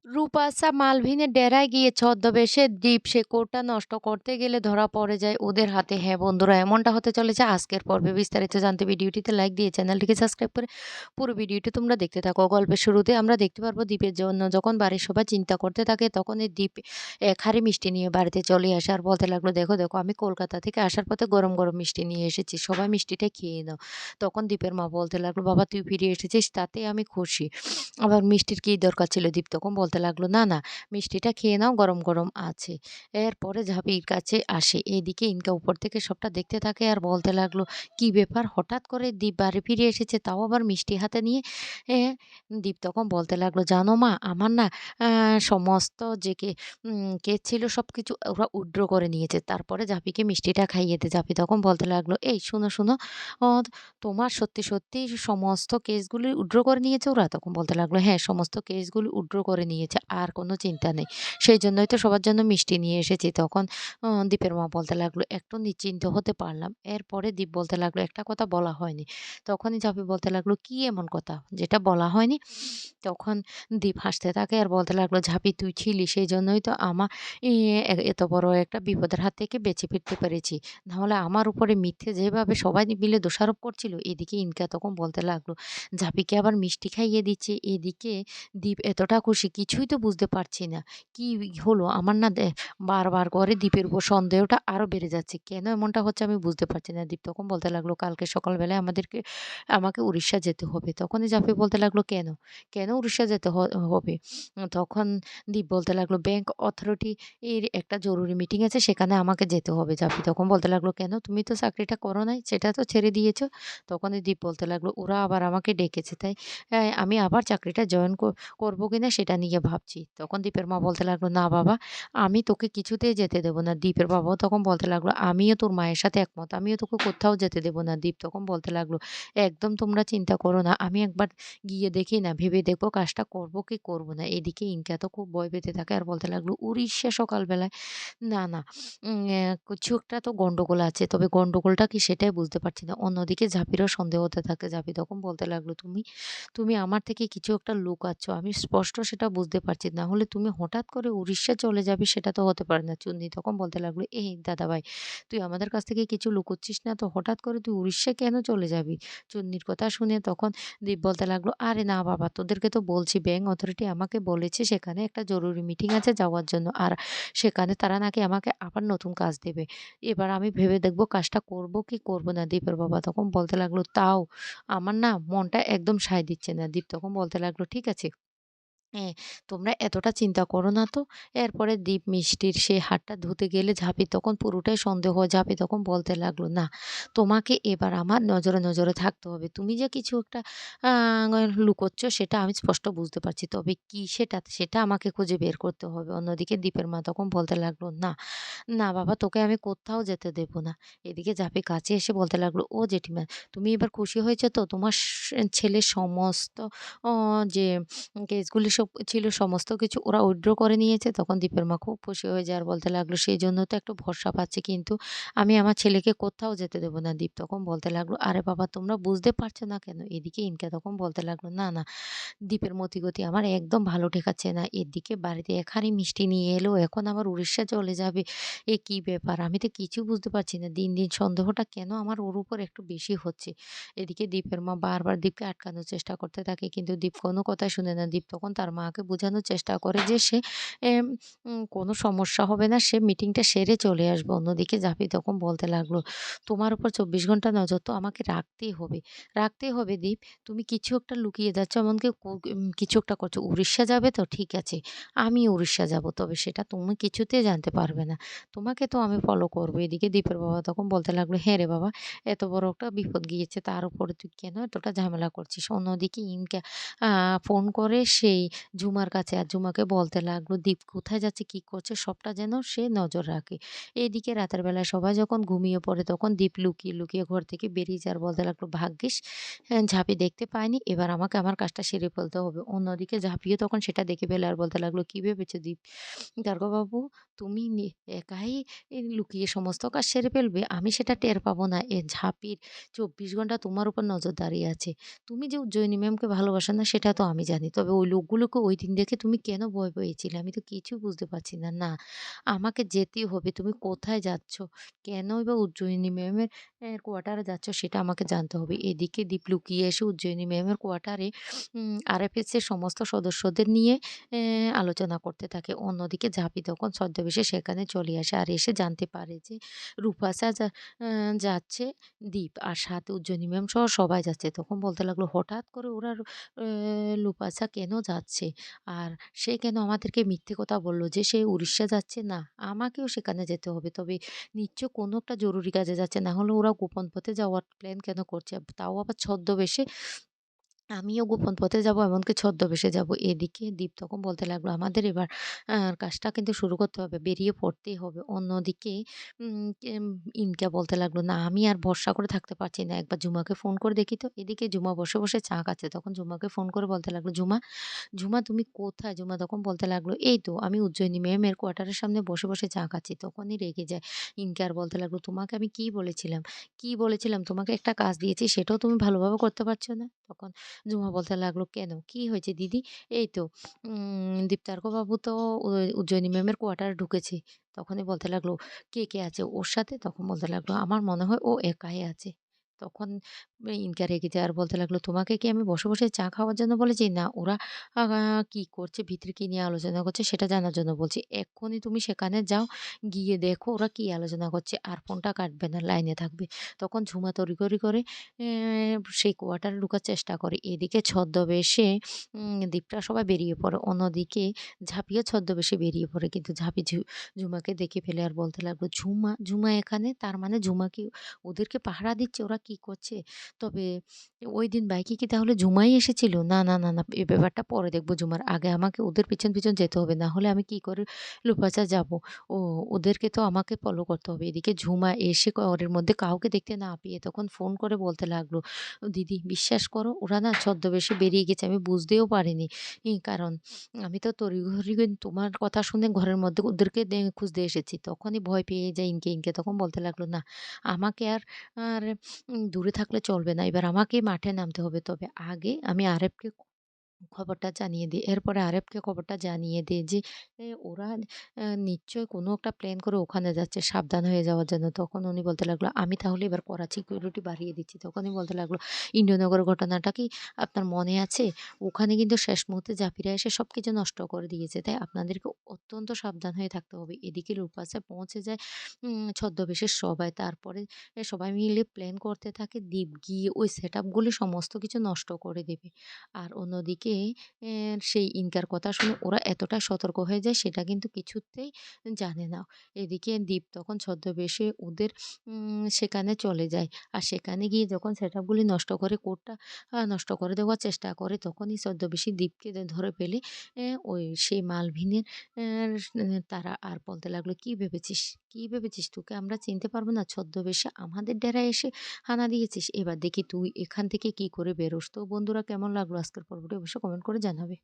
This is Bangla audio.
রূপাশা মালভিনের ডেরায় গিয়ে ছদ্মবেশে দ্বীপ শেকড়টা নষ্ট করতে গেলে ধরা পড়ে যায় ওদের হাতে। হ্যাঁ বন্ধুরা, এমনটা হতে চলেছে আজকের পর্বে। বিস্তারিত জানতে ভিডিওটিতে লাইক দিয়ে চ্যানেলটিকে সাবস্ক্রাইব করে পুরো ভিডিওটি তোমরা দেখতে থাকো। গল্পের শুরুতে আমরা দেখতে পারবো দ্বীপের জন্য যখন বাড়ির সবাই চিন্তা করতে থাকে তখন এই দ্বীপ এক হাঁড়ি মিষ্টি নিয়ে বাড়িতে চলে আসে আর বলতে লাগলো, দেখো দেখো আমি কলকাতা থেকে আসার পথে গরম গরম মিষ্টি নিয়ে এসেছি, সবাই মিষ্টিটা খেয়ে নাও। তখন দ্বীপের মা বলতে লাগলো, বাবা তুই ফিরে এসেছিস তাতে আমি খুশি, আবার মিষ্টির কি দরকার ছিল? দীপ তখন বলতে লাগলো, না, না, মিষ্টিটা খেয়ে নাও, গরম, গরম আছে। এরপরে ঝাঁপির কাছে আসে। এদিকে ইনকা উপর থেকে সবটা দেখতে থাকে আর বলতে লাগলো, কি ব্যাপার? হঠাৎ করে দীপ বাড়ি ফিরে এসেছে, তাও আবার মিষ্টি হাতে নিয়ে। এ দীপ তখন বলতে লাগলো, জানো মা, আমার না আ সমস্ত যে কেস ছিল সবকিছু ওরা উইথড্র করে নিয়েছে। তারপরে ঝাঁপিকে মিষ্টিটা খাইয়ে দে। ঝাঁপি তখন বলতে লাগলো, এই শোনো, শোনো, অ তোমার সত্যি, সত্যি সমস্ত কেসগুলি উইথড্র করে নিয়েছে ওরা? তখন বলতে লাগলো, হ্যাঁ, সমস্ত কেসগুলি উইথড্র করে নিয়েছে। আর কোনো চিন্তা নেই। সেইজন্যই তো সবার জন্য মিষ্টি নিয়ে এসেছি। তখন দীপের মা বলতে লাগলো, একটু নিশ্চিন্ত হতে পারলাম। এরপরে দীপ বলতে লাগলো, একটা কথা বলা হয়নি। তখনই ঝাঁপি বলতে লাগলো, কি এমন কথা যেটা বলা হয়নি? তখন দীপ হাসতে থাকে আর বলতে লাগলো, ঝাঁপি তুই ছিলি সেইজন্যই তো এত বড় একটা বিপদের হাত থেকে বেঁচে ফিরতে পেরেছি। নাহলে আমার উপরে মিথ্যে যেভাবে সবাই মিলে দোষারোপ করছিল। এদিকে ইনকা তখন বলতে লাগলো, ঝাঁপিকে আবার মিষ্টি খাইয়ে দিচ্ছে। এদিকে দীপ এতটা খুশি, কিছুই তো বুঝতে পারছি না। কি হলো? আমার না বারবার করে দীপের উপর সন্দেহটা আরো বেড়ে যাচ্ছে। কেন এমনটা হচ্ছে আমি বুঝতে পারছি না। দীপ তখন বলতে লাগলো, কালকে সকালবেলায় আমাকে উড়িষ্যা যেতে হবে। তখনই ঝাঁপি বলতে লাগলো, কেন? কেন উড়িষ্যা যেতে হবে? তখন দীপ বলতে লাগলো, ব্যাংক অথরিটি এর একটা জরুরি মিটিং আছে, সেখানে আমাকে যেতে হবে। জাফি তখন বলতে লাগলো, কেন? তুমি তো চাকরিটা করো নাই, সেটা তো ছেড়ে দিয়েছো। তখনই দীপ বলতে লাগলো, ওরা আবার আমাকে ডেকেছে, তাই আমি আবার চাকরিটা জয়েন করবো কিনা সেটা নিয়ে ভাবছি। তখন দীপের মা বলতে লাগলো, না বাবা, আমি তোকে কিছুতেই যেতে দেবো না। দীপের বাবাও তখন বলতে লাগলো, আমিও তোর মায়ের সাথে একমত, আমিও তোকে কোথাও যেতে দেবো না। দীপ তখন বলতে লাগলো, একদম তোমরা চিন্তা করো না, আমি একবার গিয়ে দেখি না, ভেবে দেখবো কাজটা করবো কি করবো না। এদিকে ইনকা তো খুব ভয় পেতে থাকে আর বলতে লাগলো, উড়িষ্যা সকালবেলায়? না, না, কিছু একটা তো গন্ডগোল আছে। তবে গন্ডগোলটা কি সেটাই বুঝতে পারছি না। অন্যদিকে ঝাঁপিরও সন্দেহ হতে থাকে। ঝাঁপি তখন বলতে লাগলো, তুমি আমার থেকে কিছু একটা লুকাচ্ছ। আমি স্পষ্ট সেটা বুঝতে পারছি। না হলে তুমি হঠাৎ করে উড়িষ্যা চলে যাবে, সেটা তো হতে পারে না। চুন্নি তখন বলতে লাগলো, এই দাদাভাই, তুই আমাদের কাছ থেকে কিছু লুকোচ্ছিস না তো? হঠাৎ করে তুই উড়িষ্যা কেন চলে যাবি? চুন্নির কথা শুনে তখন দীপ বলতে লাগলো, আরে না বাবা, তোদেরকে তো বলছি ব্যাংক অথরিটি আমাকে বলেছে সেখানে একটা জরুরি মিটিং আছে যাওয়ার জন্য। আর সেখানে তারা নাকি আমাকে আবার নতুন কাজ দেবে। এবার আমি ভেবে দেখব কাজটা করব কি করব না। দীপের বাবা তখন বলতে লাগলো, তাও আমার না মনটা একদম সায় দিচ্ছে না। দীপ তখন বলতে লাগলো, ঠিক আছে, হ্যাঁ, তোমরা এতটা চিন্তা করো না তো। এরপরে দীপ মিষ্টির সেই হাতটা ধুতে গেলে ঝাঁপি তখন পুরোটাই সন্দেহ হয়। ঝাঁপি তখন বলতে লাগলো, না, তোমাকে এবার আমার নজরে, নজরে থাকতে হবে। তুমি যে কিছু একটা আ লুকোচ্ছ সেটা আমি স্পষ্ট বুঝতে পারছি। তবে কি সেটা আমাকে খুঁজে বের করতে হবে। অন্যদিকে দীপের মা তখন বলতে লাগলো, না, না বাবা, তোকে আমি কোথাও যেতে দেব না। এদিকে ঝাঁপি কাছে এসে বলতে লাগলো, ও জেঠিমা, তুমি এবার খুশি হয়েছো তো? তোমার ছেলের সমস্ত অ যে কেসগুলি সব ছিল সমস্ত কিছু ওরা উইথড্র করে নিয়েছে। তখন দীপের মা খুব খুশি হয়ে যায় আর বলতে লাগলো, সেজন্য তো একটু ভরসা পাচ্ছি, কিন্তু আমি আমার ছেলেকে কোথাও যেতে দেব না। দীপ তখন বলতে লাগলো, আরে বাবা, তোমরা বুঝতে পারছো না কেন? এদিকে ইনকা তখন বলতে লাগলো, না, না, দীপের মতিগতি আমার একদম ভালো ঠেকাচ্ছে না। এদিকে বাড়িতে এক হাঁড়ি মিষ্টি নিয়ে এলো, এখন আবার উড়িষ্যা চলে যাবে। এ কি ব্যাপার? আমি তো কিছু বুঝতে পারছি না। দিন, দিন সন্দেহটা কেন আমার ওর উপর একটু বেশি হচ্ছে। এদিকে দীপের মা বারবার দীপকে আটকানোর চেষ্টা করতে থাকে, কিন্তু দীপ কোনো কথাই শুনে না। দীপ তখন তার মাকে বোঝানোর চেষ্টা করে যে সে এম কোনো সমস্যা হবে না, সে মিটিংটা সেরে চলে আসবে। অন্যদিকে জাফি তখন বলতে লাগলো, তোমার উপর ২৪ ঘন্টা নজর তো আমাকে রাখতেই হবে। রাখতেই হবে দীপ। তুমি কিছু একটা লুকিয়ে যাচ্ছ, এমনকি কিছু একটা করছো। উড়িষ্যা যাবে তো ঠিক আছে, আমিও উড়িষ্যা যাব। তবে সেটা তুমি কিছুতেই জানতে পারবে না। তোমাকে তো আমি ফলো করব। এদিকে দীপের বাবা তখন বলতে লাগলো, হ্যাঁ রে বাবা, এত বড় একটা বিপদ গিয়েছে, তার উপরে তুই কেন এতটা ঝামেলা করছিস? অন্যদিকে ইনকা আ ফোন করে সেই ঝুমার কাছে আর ঝুমাকে বলতে লাগলো, দীপ কোথায় যাচ্ছে, কি করছে সবটা যেন সে নজর রাখে। এদিকে রাতের বেলায় সবাই যখন ঘুমিয়ে পড়ে তখন দীপ লুকিয়ে, লুকিয়ে ঘর থেকে বেরিয়ে যায় আর বলতে লাগলো, ভাগ্যিস ঝাঁপি দেখতে পায়নি। এবার আমাকে আমার কাজটা সেরে ফেলতে হবে। অন্যদিকে ঝাঁপিও তখন সেটা দেখে ফেলে আর বলতে লাগলো, কি ভেবেছো দীপ? দারোগাবাবু, তুমি একাই লুকিয়ে সমস্ত কাজ সেরে ফেলবে? আমি সেটা টের পাবো না। ঝাঁপির ২৪ ঘন্টা তোমার উপর নজরদারি আছে। তুমি যে উজ্জয়িনী ম্যামকে ভালোবাসো না সেটা তো আমি জানি। তবে ওই লোকগুলো কি ঐদিন দেখে তুমি কেন ভয় পেয়েছিলে? আমি তো কিছুই বুঝতে পারছি না। না, আমাকে যেতেই হবে। তুমি কোথায় যাচ্ছ? কেনই বা উজ্জয়িনী ম্যামের কোয়ার্টারে যাচ্ছ সেটা আমাকে জানতে হবে। এদিকে দীপ লুকিয়ে এসে উজ্জয়িনী ম্যামের কোয়ার্টারে আরএফএস এর সমস্ত সদস্যদের নিয়ে আলোচনা করতে থাকে। অন্যদিকে ঝাঁপি তখন ছদ্মবেশে সেখানে চলে আসে। আর এসে জানতে পারে যে রূপাশা আ যাচ্ছে দীপ আর সাথে উজ্জয়িনী ম্যাম সহ সবাই যাচ্ছে। তখন বলতে লাগলো, "হঠাৎ করে ওরা লুপাসা কেন যাচ্ছে? আর সে কেন আমাদেরকে মিথ্যে কথা বলল যে সে উড়িষ্যা যাচ্ছে? না, আমাকেও সেখানে যেতে হবে। তবে নিশ্চয় কোনো একটা জরুরি কাজে যাচ্ছে। না হলে ওরা গোপন পথে যাওয়ার প্ল্যান কেন করছে? তাও আবার ছদ্মবেশে? আমিও গোপন পথে যাবো, এমনকি ছদ্মবেশে যাবো।" এদিকে দীপ তখন বলতে লাগলো, "আমাদের এবার কাজটা কিন্তু শুরু করতে হবে। বেরিয়ে পড়তেই হবে।" অন্যদিকে ইনকা বলতে লাগলো, "না, আমি আর ভরসা করে থাকতে পারছি না। একবার ঝুমাকে ফোন করে দেখি তো।" এদিকে ঝুমা বসে, বসে চা খাচ্ছে। তখন ঝুমাকে ফোন করে বলতে লাগলো, "ঝুমা, ঝুমা তুমি কোথায়?" ঝুমা তখন বলতে লাগলো, "এই তো আমি উজ্জয়িনী ম্যামের কোয়ার্টারের সামনে বসে, বসে চা খাচ্ছি।" তখনই রেগে যায় ইনকা আর বলতে লাগলো, "তোমাকে আমি কি বলেছিলাম? কি বলেছিলাম? তোমাকে একটা কাজ দিয়েছি সেটাও তুমি ভালোভাবে করতে পারছো না?" তখন ঝুমা বলতে লাগলো, "কেন? কি হয়েছে দিদি?" "এই তো দীপ্তার্ক বাবু তো উজ্জয়িনী ম্যামের কোয়ার্টারে ঢুকেছে।" তখনই বলতে লাগলো, "কে, কে আছে ওর সাথে?" তখন বলতে লাগলো, "আমার মনে হয় ও একাই আছে।" তখন ইনকা রেগে যায় আর বলতে লাগলো, "তোমাকে কি আমি বসে, বসে চা খাওয়ার জন্য বলেছি? না, ওরা আ কি করছে, ভিতরে কি নিয়ে আলোচনা করছে সেটা জানার জন্য বলছি। এক্ষুনি তুমি সেখানে যাও, গিয়ে দেখো ওরা কি আলোচনা করছে। আর ফোনটা কাটবে না, লাইনে থাকবে।" তখন ঝুমা তড়িঘড়ি করে সেই কোয়ার্টারে ঢোকার চেষ্টা করে। এদিকে ছদ্মবেশে দীপরা সবাই বেরিয়ে পড়ে। অন্যদিকে ঝাঁপিও ছদ্মবেশে বেরিয়ে পড়ে। কিন্তু ঝাঁপি ঝুমাকে দেখে ফেলে আর বলতে লাগলো, "ঝুমা, ঝুমা এখানে? তার মানে ঝুমা কি ওদেরকে পাহারা দিচ্ছে? ওরা কি করছে? তবে ঐদিন বাইকে কি তাহলে ঝুমাই এসেছিল? না, না, না, না, এ ব্যাপারটা পরে দেখব ঝুমার। আগে আমাকে ওদের পিছন, পিছন যেতে হবে। না হলে আমি কি করে লুপাচা যাব? ও ওদেরকে তো আমাকে ফলো করতে হবে।" এদিকে ঝুমা এসে ঘরের মধ্যে কাউকে দেখতে না পেয়ে তখন ফোন করে বলতে লাগলো, "দিদি বিশ্বাস করো ওরা না ছদ্মবেশে বেরিয়ে গেছে। আমি বুঝতেও পারিনি। কারণ আমি তো তড়িঘড়ি তোমার কথা শুনে ঘরের মধ্যে ওদেরকে খুঁজতে এসেছি।" তখনই ভয় পেয়ে যায় ইনকে। ইনকে তখন বলতে লাগলো, "না, আমাকে আর আর দূরে থাকলে চলবে না। এবার আমাকেই মাঠে নামতে হবে। তবে আগে আমি আরেফকে খবরটা জানিয়ে দিই।" এরপরে আরেফকে খবরটা জানিয়ে দেই যে ওরা নিশ্চয়ই কোনো একটা প্ল্যান করে ওখানে যাচ্ছে সাবধান হয়ে যাওয়ার জন্য। তখন উনি বলতে লাগলো, "আমি তাহলে এবার কড়া সিকিউরিটি বাড়িয়ে দিচ্ছি।" তখনই বলতে লাগলো, "ইন্দ্রনগরের ঘটনাটা কি আপনার মনে আছে? ওখানে কিন্তু শেষ মুহূর্তে জাফিরা এসে সবকিছু নষ্ট করে দিয়েছে। তাই আপনাদেরকে অত্যন্ত সাবধান হয়ে থাকতে হবে।" এদিকে লুপাসে পৌঁছে যায় ছদ্মবেশের সবাই। তারপরে সবাই মিলে প্ল্যান করতে থাকে দীপ গিয়ে ওই সেটআপ গুলি সমস্ত কিছু নষ্ট করে দেবে। আর অন্যদিকে সেই ইনকার কথা শুনে ওরা এতটাই সতর্ক হয়ে যায় সেটা কিন্তু কিছুতেই জানে না। এদিকে দীপ তখন ছদ্মবেশে ওদের সেখানে চলে যায়। আর সেখানে গিয়ে যখন সেটআপ গুলি নষ্ট করে কোডটা নষ্ট করে দেওয়ার চেষ্টা করে তখনই ছদ্মবেশী দীপকে ধরে ফেলে ওই সেই মালভিনের তারা আর বলতে লাগলো, "কি ভেবেছিস? কি ভেবেছিস? তোকে আমরা চিনতে পারবো না? ছদ্মবেশে আমাদের ডেরায় এসে হানা দিয়েছিস। এবার দেখি তুই এখান থেকে কি করে বেরোস।" তো বন্ধুরা কেমন লাগলো আজকের পর্বটি অবশ্যই কমেন্ট করে জানাবে।